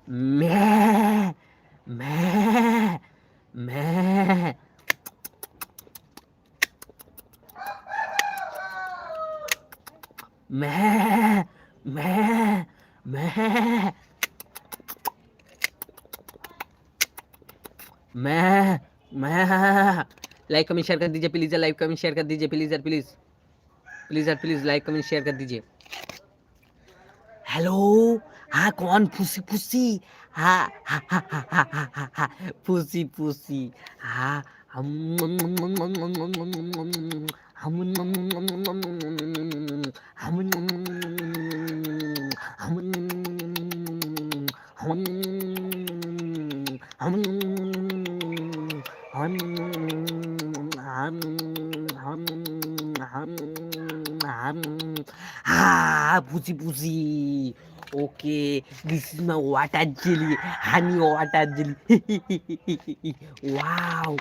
meh, meh, meh, meh, meh, meh, meh, meh। Like comment share कर दीजिए please, like comment share कर दीजिए please यार, please please यार, प्लीज लाइक कमेंट शेयर कर दीजिए। हेलो, हाँ कौन? फूसी फूसी, हाँ हाँ हाँ हाँ हाँ हाँ हाँ हाँ, फूसी फूसी, हाँ हम हम हम हम हम हम pussy pussy. Okay, this is my water jelly, honey water jelly. Wow.